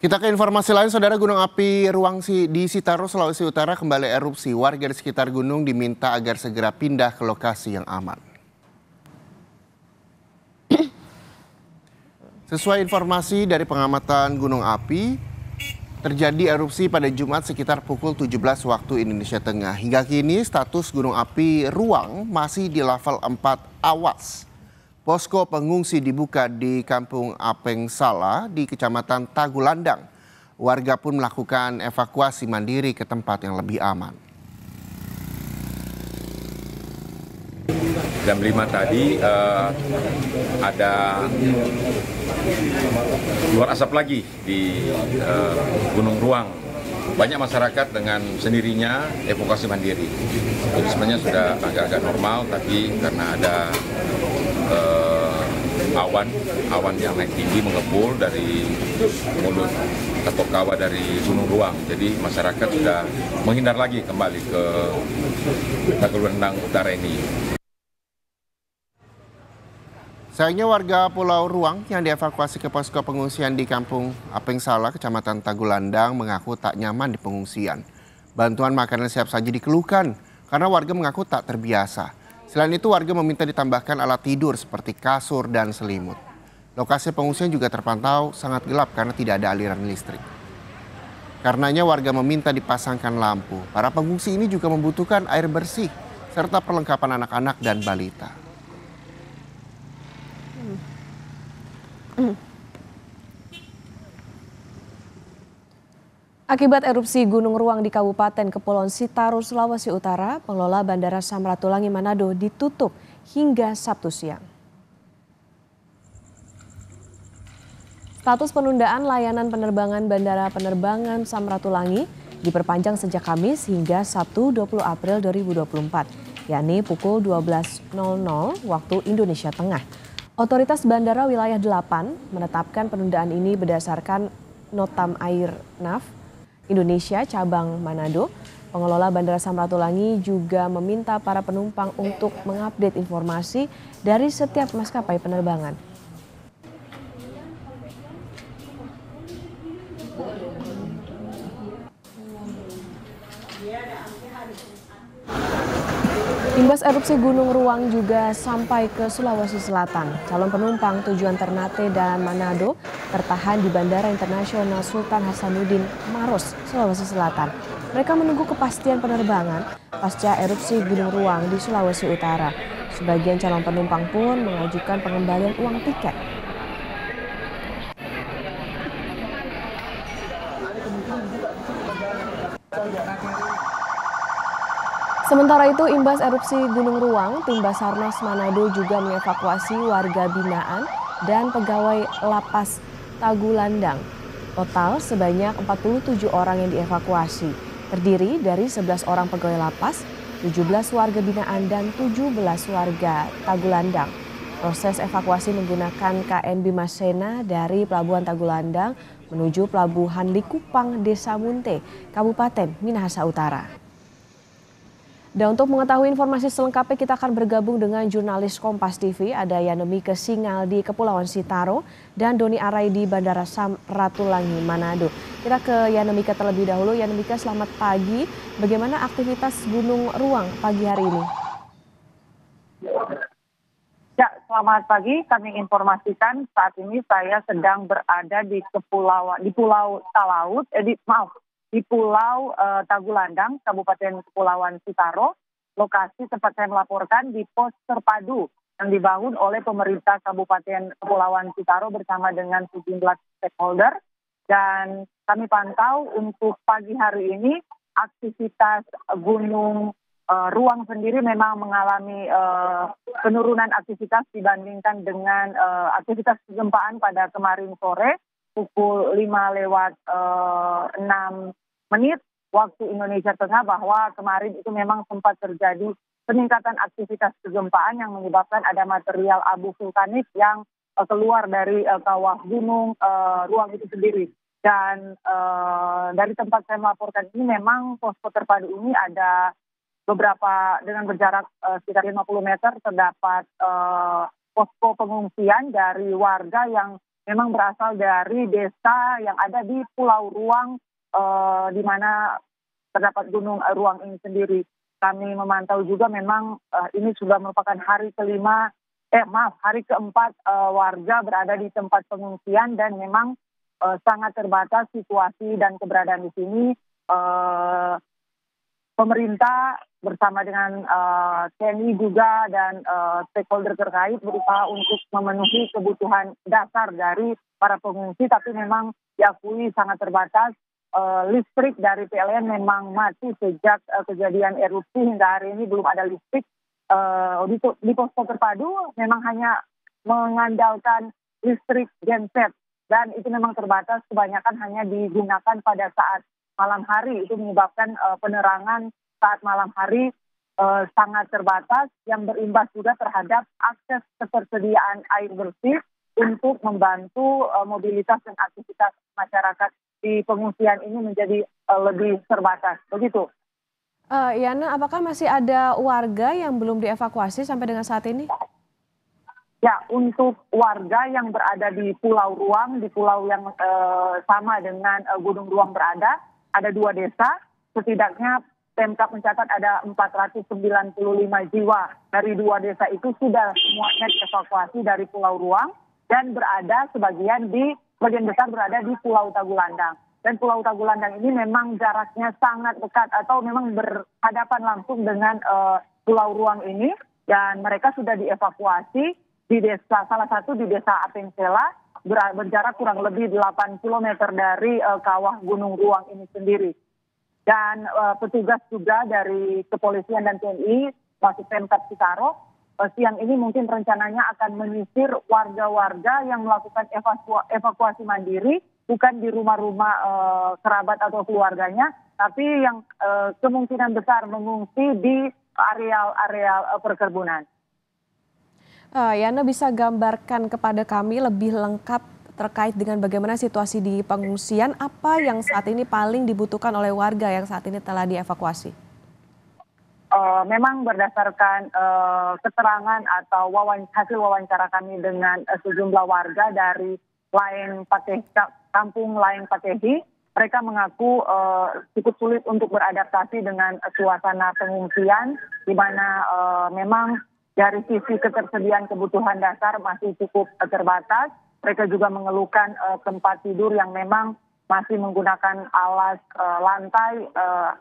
Kita ke informasi lain, Saudara. Gunung api Ruang di Sitaro, Sulawesi Utara kembali erupsi. Warga di sekitar gunung diminta agar segera pindah ke lokasi yang aman. Sesuai informasi dari pengamatan gunung api, terjadi erupsi pada Jumat sekitar pukul 17 waktu Indonesia Tengah. Hingga kini status gunung api Ruang masih di level 4 awas. Posko pengungsi dibuka di Kampung Apeng Sala di Kecamatan Tagulandang. Warga pun melakukan evakuasi mandiri ke tempat yang lebih aman. Jam 5 tadi ada keluar asap lagi di Gunung Ruang. Banyak masyarakat dengan sendirinya evakuasi mandiri. Jadi sebenarnya sudah agak-agak normal, tapi karena ada awan yang naik tinggi mengepul dari mulut atau kawah dari Gunung Ruang. Jadi masyarakat sudah menghindar lagi kembali ke Tagulandang Utara ini. Sayangnya warga Pulau Ruang yang dievakuasi ke posko pengungsian di Kampung Apeng Sala, Kecamatan Tagulandang mengaku tak nyaman di pengungsian. Bantuan makanan siap saji dikeluhkan karena warga mengaku tak terbiasa. Selain itu warga meminta ditambahkan alat tidur seperti kasur dan selimut. Lokasi pengungsian juga terpantau sangat gelap karena tidak ada aliran listrik. Karenanya warga meminta dipasangkan lampu. Para pengungsi ini juga membutuhkan air bersih serta perlengkapan anak-anak dan balita. Akibat erupsi Gunung Ruang di Kabupaten Kepulauan Sitaro, Sulawesi Utara, pengelola Bandara Samratulangi Manado ditutup hingga Sabtu siang. Status penundaan layanan penerbangan Bandara Penerbangan Samratulangi diperpanjang sejak Kamis hingga Sabtu 20 April 2024, yakni pukul 12.00 waktu Indonesia Tengah. Otoritas Bandara Wilayah 8 menetapkan penundaan ini berdasarkan Notam Air Nav Indonesia Cabang Manado. Pengelola Bandara Samratulangi juga meminta para penumpang untuk mengupdate informasi dari setiap maskapai penerbangan. Imbas erupsi Gunung Ruang juga sampai ke Sulawesi Selatan. Calon penumpang tujuan Ternate dan Manado tertahan di Bandara Internasional Sultan Hasanuddin Maros, Sulawesi Selatan. Mereka menunggu kepastian penerbangan pasca erupsi Gunung Ruang di Sulawesi Utara. Sebagian calon penumpang pun mengajukan pengembalian uang tiket. Sementara itu, imbas erupsi Gunung Ruang, tim Basarnas Manado juga mengevakuasi warga binaan dan pegawai lapas Tagulandang. Total sebanyak 47 orang yang dievakuasi, terdiri dari 11 orang pegawai lapas, 17 warga binaan dan 17 warga Tagulandang. Proses evakuasi menggunakan KN Bimasena dari Pelabuhan Tagulandang menuju Pelabuhan Likupang, Desa Munte, Kabupaten Minahasa Utara. Dan untuk mengetahui informasi selengkapnya kita akan bergabung dengan jurnalis Kompas TV, ada Yanemike Singal di Kepulauan Sitaro dan Doni Arai di Bandara Samratulangi Manado. Kita ke Yanemike terlebih dahulu. Yanemike, selamat pagi. Bagaimana aktivitas Gunung Ruang pagi hari ini? Ya, selamat pagi. Kami informasikan saat ini saya sedang berada di Pulau Talaut, di Pulau Tagulandang, Kabupaten Kepulauan Sitaro. Lokasi tempat saya melaporkan di pos terpadu yang dibangun oleh pemerintah Kabupaten Kepulauan Sitaro bersama dengan sejumlah stakeholder. Dan kami pantau untuk pagi hari ini aktivitas Gunung Ruang sendiri memang mengalami penurunan aktivitas dibandingkan dengan aktivitas kegempaan pada kemarin sore pukul 5:06 waktu Indonesia Tengah, bahwa kemarin itu memang sempat terjadi peningkatan aktivitas kegempaan yang menyebabkan ada material abu vulkanik yang keluar dari kawah gunung Ruang itu sendiri. Dan dari tempat saya melaporkan ini memang posko terpadu ini ada beberapa dengan berjarak sekitar 50 meter terdapat posko pengungsian dari warga yang memang berasal dari desa yang ada di Pulau Ruang, di mana terdapat Gunung Ruang ini sendiri. Kami memantau juga memang ini sudah merupakan hari keempat warga berada di tempat pengungsian dan memang sangat terbatas situasi dan keberadaan di sini. Pemerintah bersama dengan TNI juga dan stakeholder terkait berusaha untuk memenuhi kebutuhan dasar dari para pengungsi, tapi memang diakui sangat terbatas. Listrik dari PLN memang mati sejak kejadian erupsi hingga hari ini belum ada listrik. Di posko terpadu memang hanya mengandalkan listrik genset dan itu memang terbatas, kebanyakan hanya digunakan pada saat malam hari. Itu menyebabkan penerangan saat malam hari sangat terbatas yang berimbas juga terhadap akses ketersediaan air bersih untuk membantu mobilitas dan aktivitas masyarakat di pengungsian ini menjadi lebih terbatas. Begitu. Yana, apakah masih ada warga yang belum dievakuasi sampai dengan saat ini? Ya, untuk warga yang berada di Pulau Ruang, di pulau yang sama dengan Gunung Ruang berada, ada 2 desa. Setidaknya Pemkab mencatat ada 495 jiwa. Dari 2 desa itu sudah semuanya dievakuasi dari Pulau Ruang dan berada sebagian besar berada di Pulau Tagulandang. Dan Pulau Tagulandang ini memang jaraknya sangat dekat atau memang berhadapan langsung dengan Pulau Ruang ini, dan mereka sudah dievakuasi di desa, salah satu di desa Apengsela, berjarak kurang lebih 8 km dari kawah Gunung Ruang ini sendiri. Dan petugas juga dari kepolisian dan TNI masuk Pemkab Cikarang siang ini mungkin rencananya akan menyisir warga-warga yang melakukan evakuasi mandiri, bukan di rumah-rumah kerabat atau keluarganya, tapi yang kemungkinan besar mengungsi di areal-areal perkebunan. Yana, bisa gambarkan kepada kami lebih lengkap terkait dengan bagaimana situasi di pengungsian, apa yang saat ini paling dibutuhkan oleh warga yang saat ini telah dievakuasi? Memang berdasarkan keterangan atau hasil wawancara kami dengan sejumlah warga dari kampung Laeng Patehi, mereka mengaku cukup sulit untuk beradaptasi dengan suasana pengungsian, di mana memang dari sisi ketersediaan kebutuhan dasar masih cukup terbatas. Mereka juga mengeluhkan tempat tidur yang memang masih menggunakan alas lantai,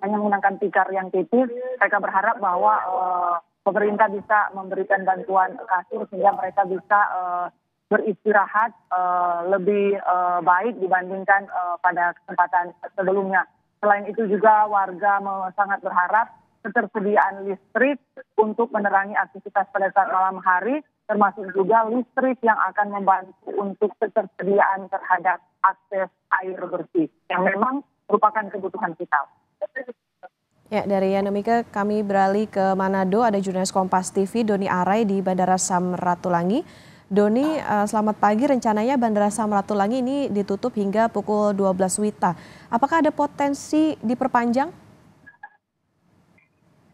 hanya menggunakan tikar yang tipis. Mereka berharap bahwa pemerintah bisa memberikan bantuan kasur sehingga mereka bisa beristirahat lebih baik dibandingkan pada kesempatan sebelumnya. Selain itu juga warga sangat berharap ketersediaan listrik untuk menerangi aktivitas pada saat malam hari, termasuk juga listrik yang akan membantu untuk ketersediaan terhadap akses air bersih yang memang merupakan kebutuhan vital. Ya, dari Yanomika kami beralih ke Manado, ada jurnalis Kompas TV Doni Arai di Bandara Samratulangi. Doni, selamat pagi. Rencananya Bandara Samratulangi ini ditutup hingga pukul 12 WITA. Apakah ada potensi diperpanjang?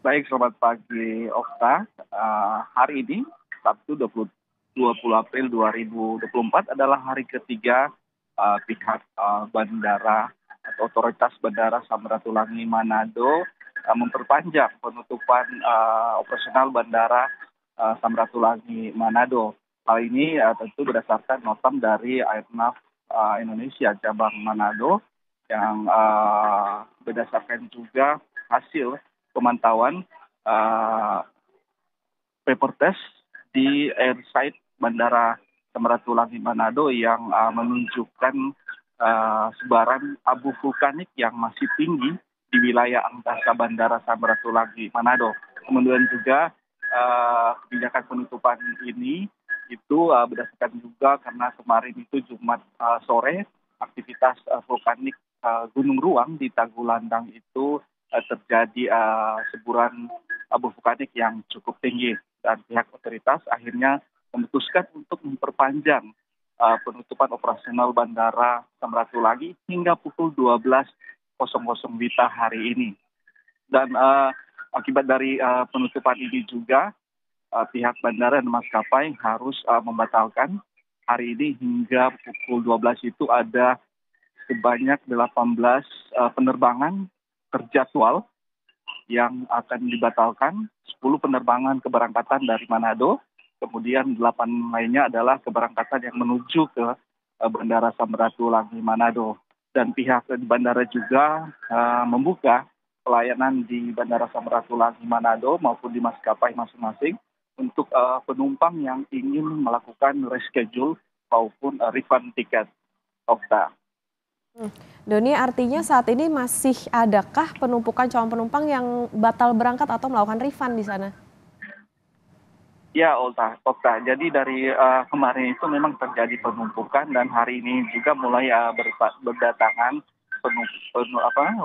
Baik, selamat pagi Okta. Hari ini, Sabtu 20 April 2024 adalah hari ketiga pihak bandara atau otoritas Bandara Samratulangi Manado memperpanjang penutupan operasional Bandara Samratulangi Manado. Hal ini tentu berdasarkan notam dari Airnav Indonesia cabang Manado yang berdasarkan juga hasil pemantauan paper test di airside Bandara Samratulangi Manado yang menunjukkan sebaran abu vulkanik yang masih tinggi di wilayah angkasa Bandara Samratulangi Manado. Kemudian juga kebijakan penutupan ini itu berdasarkan juga karena kemarin itu Jumat sore aktivitas vulkanik Gunung Ruang di Tagulandang itu terjadi semburan abu vulkanik yang cukup tinggi, dan pihak otoritas akhirnya memutuskan untuk memperpanjang penutupan operasional Bandara Samratulangi hingga pukul 12.00 WITA hari ini. Dan akibat dari penutupan ini juga pihak bandara dan maskapai harus membatalkan hari ini hingga pukul 12 itu ada sebanyak 18 penerbangan terjadwal yang akan dibatalkan, 10 penerbangan keberangkatan dari Manado, kemudian 8 lainnya adalah keberangkatan yang menuju ke Bandara Samratulangi Manado. Dan pihak bandara juga membuka pelayanan di Bandara Samratulangi Manado maupun di maskapai masing-masing untuk penumpang yang ingin melakukan reschedule maupun refund tiket. Okta. Doni, artinya saat ini masih adakah penumpukan calon penumpang yang batal berangkat atau melakukan refund di sana? Ya, Okta. Jadi dari kemarin itu memang terjadi penumpukan dan hari ini juga mulai berdatangan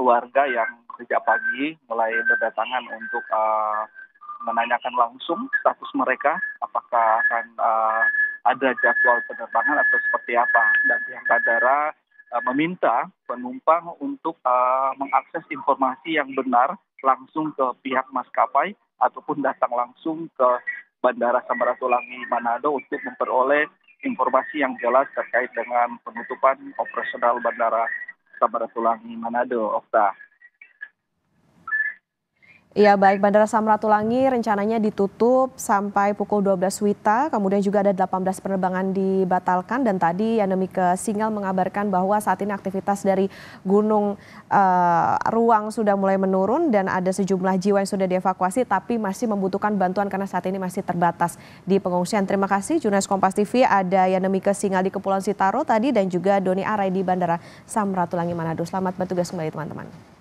warga yang sejak pagi mulai berdatangan untuk menanyakan langsung status mereka, apakah akan ada jadwal penerbangan atau seperti apa. Dan pihak bandara meminta penumpang untuk mengakses informasi yang benar langsung ke pihak maskapai ataupun datang langsung ke Bandara Samratulangi Manado untuk memperoleh informasi yang jelas terkait dengan penutupan operasional Bandara Samratulangi Manado. Okta. Ya, baik, Bandara Samratulangi rencananya ditutup sampai pukul 12 WITA, kemudian juga ada 18 penerbangan dibatalkan, dan tadi Yanemike Singal mengabarkan bahwa saat ini aktivitas dari Gunung Ruang sudah mulai menurun dan ada sejumlah jiwa yang sudah dievakuasi tapi masih membutuhkan bantuan karena saat ini masih terbatas di pengungsian. Terima kasih jurnalis Kompas TV, ada Yanemike Singal di Kepulauan Sitaro tadi dan juga Doni Arai di Bandara Samratulangi Manado. Selamat bertugas kembali teman-teman.